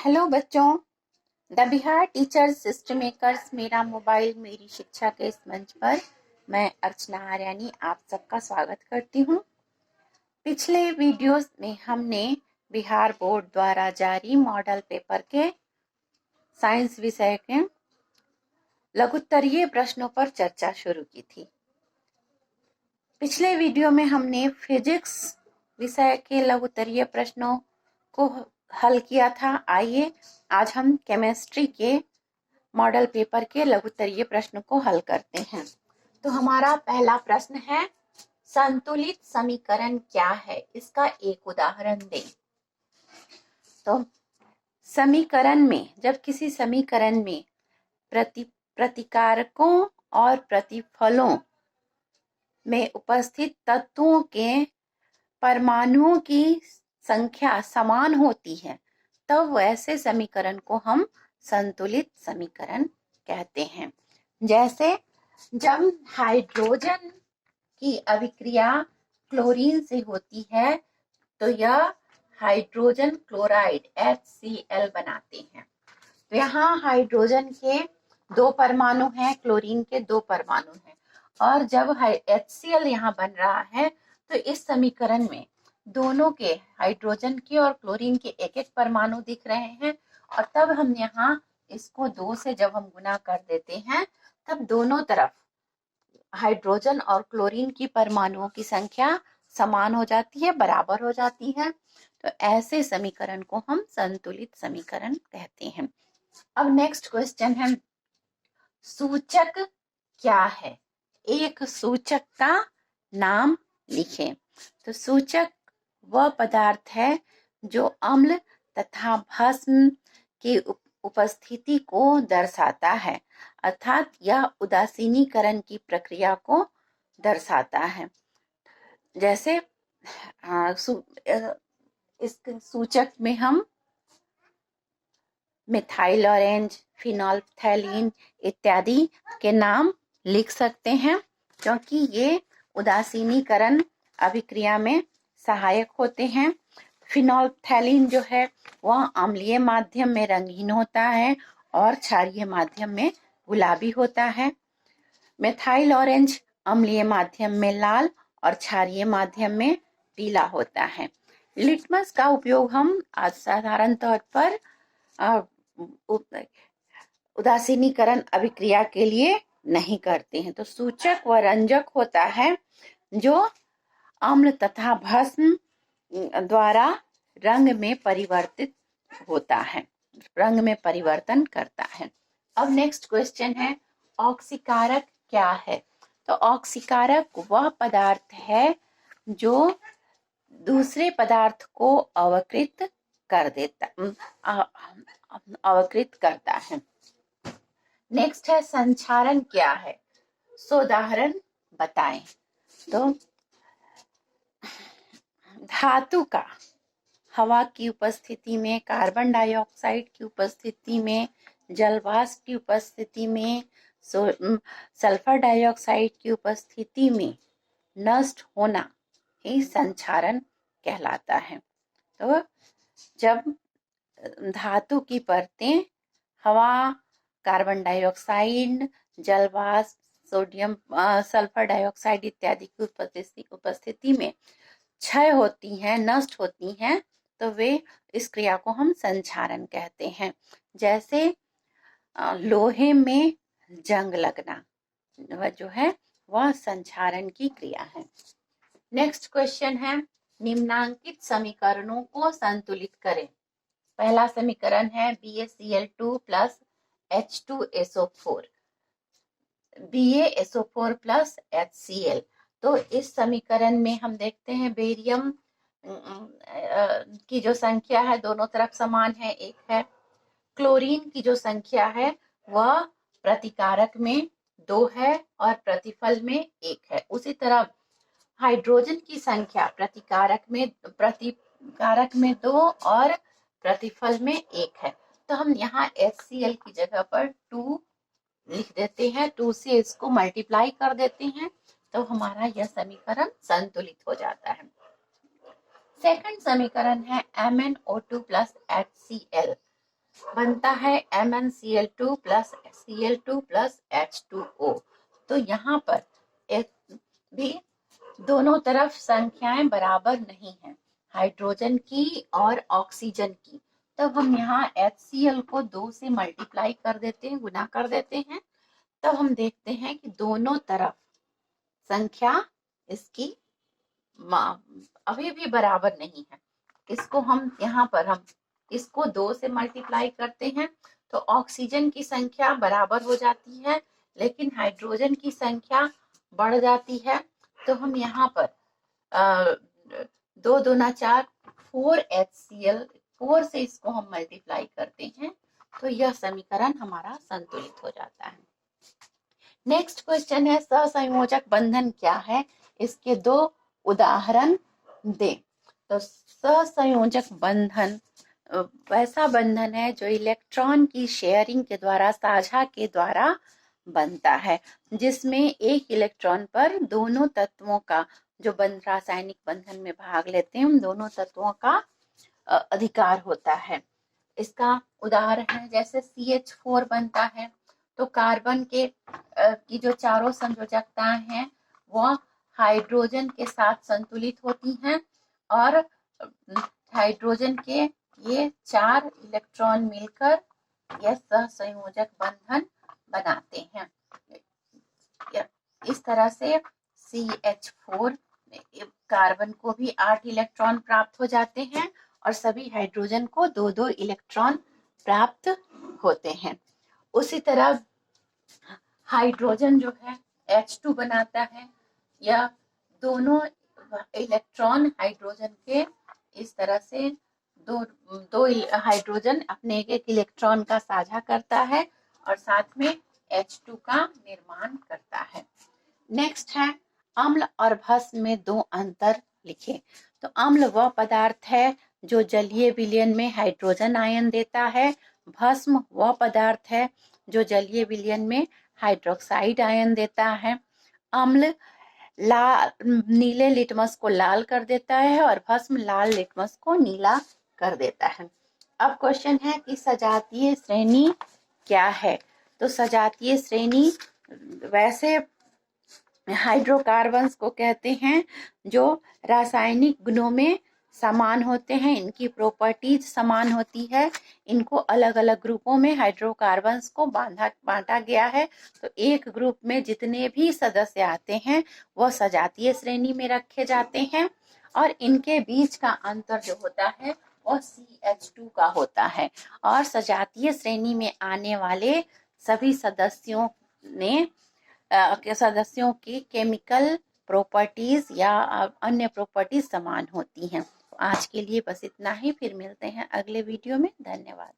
Hello बच्चों, the Bihar teachers system makers मेरा mobile मेरी शिक्षा के इस मंच पर मैं अर्चना आर्यानी आप सबका स्वागत करती हूँ। पिछले वीडियोस में हमने बिहार बोर्ड द्वारा जारी मॉडल पेपर के साइंस विषय के लघुत्तरीय प्रश्नों पर चर्चा शुरू की थी। पिछले वीडियो में हमने फिजिक्स विषय के लघुत्तरीय प्रश्नों को हल किया था। आइए आज हम केमिस्ट्री के मॉडल पेपर के लघुत्तरीय प्रश्न को हल करते हैं। तो हमारा पहला प्रश्न है, संतुलित समीकरण क्या है, इसका एक उदाहरण दें। तो समीकरण में, जब किसी समीकरण में प्रतिकारकों और प्रतिफलों में उपस्थित तत्वों के परमाणुओं की संख्या समान होती है, तब वैसे समीकरण को हम संतुलित समीकरण कहते हैं। जैसे जब हाइड्रोजन की अभिक्रिया क्लोरीन से होती है तो यह हाइड्रोजन क्लोराइड HCl बनाते हैं। तो यहाँ हाइड्रोजन के 2 परमाणु हैं, क्लोरीन के 2 परमाणु हैं, और जब HCl यहाँ बन रहा है तो इस समीकरण में दोनों के, हाइड्रोजन के और क्लोरीन के एक एक परमाणु दिख रहे हैं, और तब हम यहाँ इसको 2 से जब हम गुना कर देते हैं तब दोनों तरफ हाइड्रोजन और क्लोरीन की परमाणुओं की संख्या समान हो जाती है, बराबर हो जाती है। तो ऐसे समीकरण को हम संतुलित समीकरण कहते हैं। अब नेक्स्ट क्वेश्चन है, सूचक क्या है? एक सूचक का नाम लिखें। तो सूचक वह पदार्थ है जो अम्ल तथा भस्म की उपस्थिति को दर्शाता है, अर्थात यह उदासीनीकरण की प्रक्रिया को दर्शाता है। जैसे इस सूचक में हम मिथाइल ऑरेंज, फिनोल्फथैलीन इत्यादि के नाम लिख सकते हैं, क्योंकि ये उदासीनीकरण अभिक्रिया में सहायक होते हैं। फिनोल्फथैलीन जो है वह अम्लीय माध्यम में रंगीन होता है और क्षारीय माध्यम में गुलाबी होता है। मिथाइल ऑरेंज अम्लीय माध्यम में लाल और क्षारीय माध्यम में पीला होता है। लिटमस का उपयोग हम आज साधारण तौर पर उदासीनीकरण अभिक्रिया के लिए नहीं करते हैं। तो सूचक व रंजक होता है जो अम्ल तथा भस्म द्वारा रंग में परिवर्तित होता है, रंग में परिवर्तन करता है। अब नेक्स्ट क्वेश्चन है, ऑक्सीकारक क्या है? तो ऑक्सीकारक वह पदार्थ है जो दूसरे पदार्थ को अवकृत कर देता, अवकृत करता है। नेक्स्ट है, संक्षारण क्या है? उदाहरण बताएं। तो धातु का हवा की उपस्थिति में, कार्बन डाइऑक्साइड की उपस्थिति में, जलवाष्प की उपस्थिति में, सल्फर डाइऑक्साइड की उपस्थिति में नष्ट होना ही संक्षारण कहलाता है। तो जब धातु की परतें हवा, कार्बन डाइऑक्साइड, जलवाष्प, सोडियम, सल्फर डाइऑक्साइड इत्यादि की उपस्थिति में क्षय होती हैं, नष्ट होती हैं, तो वे इस क्रिया को हम संक्षारण कहते हैं। जैसे लोहे में जंग लगना, वह जो है वह संक्षारण की क्रिया है। नेक्स्ट क्वेश्चन है, निम्नांकित समीकरणों को संतुलित करें। पहला समीकरण है BaCl2 plus H2SO4, BaSO4 plus HCl। तो इस समीकरण में हम देखते हैं बेरियम की जो संख्या है दोनों तरफ समान है, 1 है। क्लोरीन की जो संख्या है वह प्रतिकारक में 2 है और प्रतिफल में 1 है। उसी तरह हाइड्रोजन की संख्या प्रतिकारक में 2 और प्रतिफल में 1 है। तो हम यहाँ HCl की जगह पर 2 लिख देते हैं, 2 से इसको मल्टीप्लाई कर देते हैं, तो हमारा यह समीकरण संतुलित हो जाता है। सेकंड समीकरण है MnO2 प्लस HCl। बनता है MnCl2 plus Cl2 plus H2O। तो यहाँ पर एक भी दोनों तरफ संख्याएं बराबर नहीं है, हाइड्रोजन की और ऑक्सीजन की। तब हम यहाँ HCl को 2 से मल्टीप्लाई कर देते हैं, गुना कर देते हैं। तब हम देखते हैं कि दोनों तरफ संख्या इसकी अभी भी बराबर नहीं है। इसको हम यहाँ पर हम इसको 2 से मल्टीप्लाई करते हैं तो ऑक्सीजन की संख्या बराबर हो जाती है, लेकिन हाइड्रोजन की संख्या बढ़ जाती है। तो हम यहाँ पर 2 दूना 4, 4HCl, 4 से इसको हम मल्टीप्लाई करते हैं तो यह समीकरण हमारा संतुलित हो जाता है। नेक्स्ट क्वेश्चन है सहसंयोजक बंधन क्या है, इसके 2 उदाहरण दें। तो सहसंयोजक बंधन वैसा बंधन है जो इलेक्ट्रॉन की शेयरिंग के द्वारा, साझा के द्वारा बनता है, जिसमें एक इलेक्ट्रॉन पर दोनों तत्वों का जो रासायनिक बंधन में भाग लेते हैं उन दोनों तत्वों का अधिकार होता है। इसका उदाहरण है जैसे CH4 बनता है तो कार्बन के की जो चारों संयोजकताएं हैं वह हाइड्रोजन के साथ संतुलित होती हैं और हाइड्रोजन के ये 4 इलेक्ट्रॉन मिलकर यह सहसंयोजक बंधन बनाते हैं। इस तरह से CH4 कार्बन को भी 8 इलेक्ट्रॉन प्राप्त हो जाते हैं और सभी हाइड्रोजन को 2-2 इलेक्ट्रॉन प्राप्त होते हैं। उसी तरह हाइड्रोजन जो है H2 बनाता है, यह दोनों इलेक्ट्रॉन हाइड्रोजन के इस तरह से दो हाइड्रोजन अपने एक इलेक्ट्रॉन का साझा करता है और साथ में H2 का निर्माण करता है। नेक्स्ट है अम्ल और भस्म में 2 अंतर लिखें। तो अम्ल वह पदार्थ है जो जलीय विलयन में हाइड्रोजन आयन देता है, भस्म वह पदार्थ है जो जलीय विलयन में हाइड्रोक्साइड आयन देता है। अम्ल नीले लिटमस को लाल कर देता है और भस्म लाल लिटमस को नीला कर देता है। अब क्वेश्चन है कि सजातीय श्रेणी क्या है। तो सजातीय श्रेणी वैसे हाइड्रोकार्बन्स को कहते हैं जो रासायनिक गुणों में समान होते हैं, इनकी प्रॉपर्टीज समान होती है। इनको अलग अलग ग्रुपों में हाइड्रोकार्बन्स को बांटा गया है। तो एक ग्रुप में जितने भी सदस्य आते हैं वह सजातीय श्रेणी में रखे जाते हैं और इनके बीच का अंतर जो होता है वह CH2 का होता है। और सजातीय श्रेणी में आने वाले सभी सदस्यों की केमिकल प्रॉपर्टीज या अन्य प्रॉपर्टीज समान होती हैं। आज के लिए बस इतना ही, फिर मिलते हैं अगले वीडियो में। धन्यवाद।